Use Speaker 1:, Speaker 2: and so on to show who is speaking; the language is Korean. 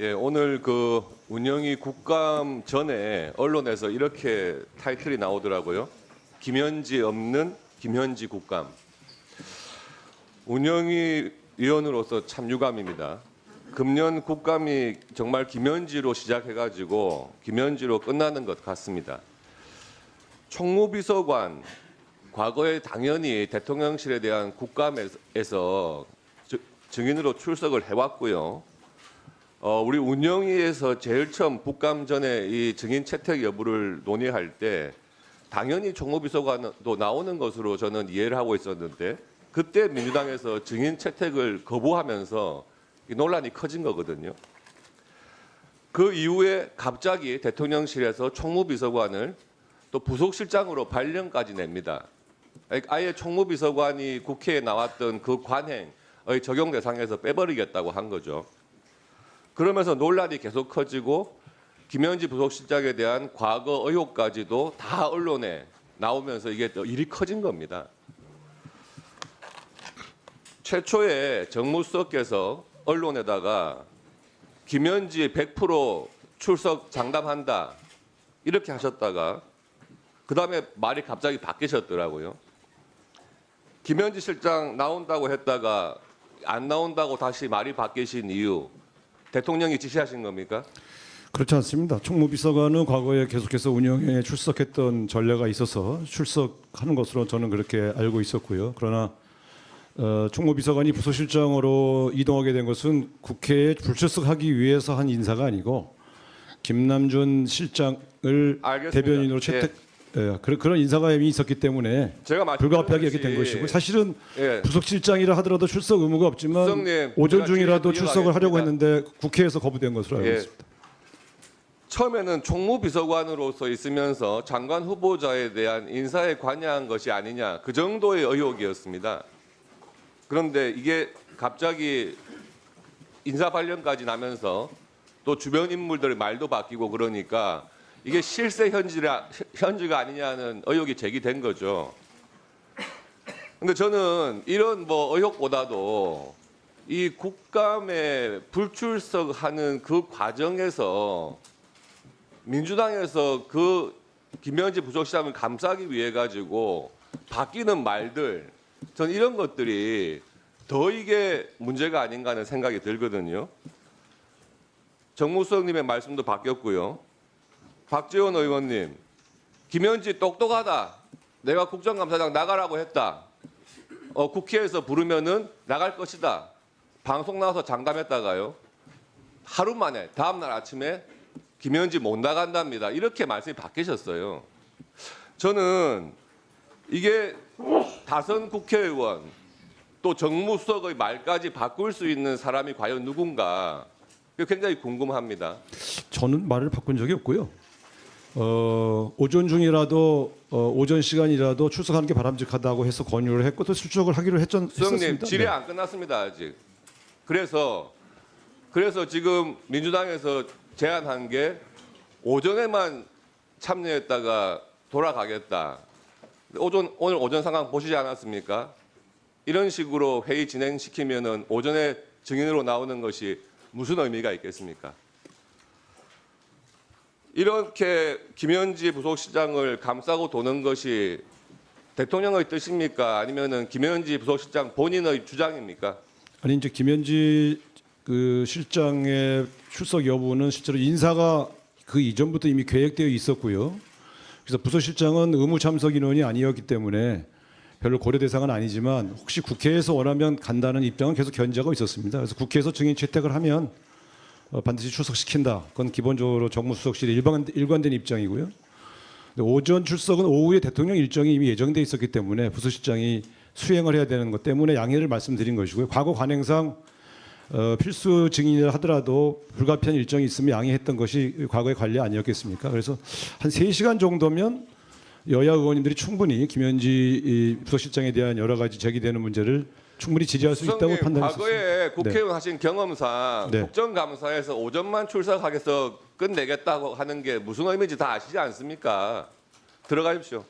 Speaker 1: 예, 오늘 그 운영위 국감 전에 언론에서 이렇게 타이틀이 나오더라고요. 김현지 없는 김현지 국감. 운영위 위원으로서 참 유감입니다. 금년 국감이 정말 김현지로 시작해가지고 김현지로 끝나는 것 같습니다. 총무비서관, 과거에 당연히 대통령실에 대한 국감에서 증인으로 출석을 해왔고요. 우리 운영위에서 제일 처음 국감 전에 이 증인 채택 여부를 논의할 때 당연히 총무비서관도 나오는 것으로 저는 이해를 하고 있었는데 그때 민주당에서 증인 채택을 거부하면서 논란이 커진 거거든요. 그 이후에 갑자기 대통령실에서 총무비서관을 또 부속실장으로 발령까지 냅니다. 아예 총무비서관이 국회에 나왔던 그 관행의 적용 대상에서 빼버리겠다고 한 거죠. 그러면서 논란이 계속 커지고 김현지 부속실장에 대한 과거 의혹까지도 다 언론에 나오면서 이게 더 일이 커진 겁니다. 최초에 정무수석께서 언론에다가 김현지 100% 출석 장담한다 이렇게 하셨다가 그 다음에 말이 갑자기 바뀌셨더라고요. 김현지 실장 나온다고 했다가 안 나온다고 다시 말이 바뀌신 이유 대통령이 지시하신 겁니까?
Speaker 2: 그렇지 않습니다. 총무비서관은 과거에 계속해서 운영에 출석했던 전례가 있어서 출석하는 것으로 저는 그렇게 알고 있었고요. 그러나 총무비서관이 부서실장으로 이동하게 된 것은 국회에 불출석하기 위해서 한 인사가 아니고 김남준 실장을
Speaker 1: 알겠습니다.
Speaker 2: 대변인으로 채택 그런 인사가 이미 있었기 때문에 불가피하게 이렇게 된 것이고 사실은 부속실장이라 하더라도 출석 의무가 없지만
Speaker 1: 수석님,
Speaker 2: 오전 중이라도 출석을 하려고
Speaker 1: 이어가겠습니다.
Speaker 2: 했는데 국회에서 거부된 것으로 알고 있습니다.
Speaker 1: 처음에는 총무비서관으로서 있으면서 장관 후보자에 대한 인사에 관여한 것이 아니냐 그 정도의 의혹이었습니다. 그런데 이게 갑자기 인사 발령까지 나면서 또 주변 인물들의 말도 바뀌고 그러니까 이게 실세 현지가 아니냐는 의혹이 제기된 거죠. 근데 저는 이런 의혹보다도 이 국감에 불출석하는 그 과정에서 민주당에서 그 김현지 부속실장을 감싸기 위해 가지고 바뀌는 말들, 전 이런 것들이 더 이게 문제가 아닌가 하는 생각이 들거든요. 정무수석님의 말씀도 바뀌었고요. 박지원 의원님, 김현지 똑똑하다. 내가 국정감사장 나가라고 했다. 국회에서 부르면은 나갈 것이다. 방송 나와서 장담했다가요. 하루 만에 다음 날 아침에 김현지 못 나간답니다. 이렇게 말씀이 바뀌셨어요. 저는 이게 다선 국회의원 또 정무수석의 말까지 바꿀 수 있는 사람이 과연 누군가 굉장히 궁금합니다.
Speaker 2: 저는 말을 바꾼 적이 없고요. 오전 중이라도 오전 시간이라도 출석하는 게 바람직하다고 해서 권유를 했고 또 출석을 하기로 했었습니다.
Speaker 1: 수석님 질의 안 끝났습니다 아직. 그래서 지금 민주당에서 제안한 게 오전에만 참여했다가 돌아가겠다. 오늘 오전 상황 보시지 않았습니까? 이런 식으로 회의 진행시키면은 오전에 증인으로 나오는 것이 무슨 의미가 있겠습니까? 이렇게 김현지 부속실장을 감싸고 도는 것이 대통령의 뜻입니까? 아니면은 김현지 부속실장 본인의 주장입니까?
Speaker 2: 아니 이제 김현지 그 실장의 출석 여부는 실제로 인사가 그 이전부터 이미 계획되어 있었고요. 그래서 부서실장은 의무 참석 인원이 아니었기 때문에 별로 고려 대상은 아니지만 혹시 국회에서 원하면 간다는 입장은 계속 견지하고 있었습니다. 그래서 국회에서 증인 채택을 하면 반드시 출석시킨다. 그건 기본적으로 정무수석실의 일관된 입장이고요. 오전 출석은 오후에 대통령 일정이 이미 예정돼 있었기 때문에 부서실장이 수행을 해야 되는 것 때문에 양해를 말씀드린 것이고요. 과거 관행상 필수 증인이라 하더라도 불가피한 일정이 있으면 양해했던 것이 과거의 관례 아니었겠습니까? 그래서 한 3시간 정도면 여야 의원님들이 충분히 김현지 부서실장에 대한 여러 가지 제기되는 문제를 충분히 지지할 수 있다고 판단했습니다.
Speaker 1: 과거에 국회의원 하신 경험상 국정감사에서 오전만 출석하겠어 끝내겠다고 하는 게 무슨 의미인지 다 아시지 않습니까? 들어가십시오.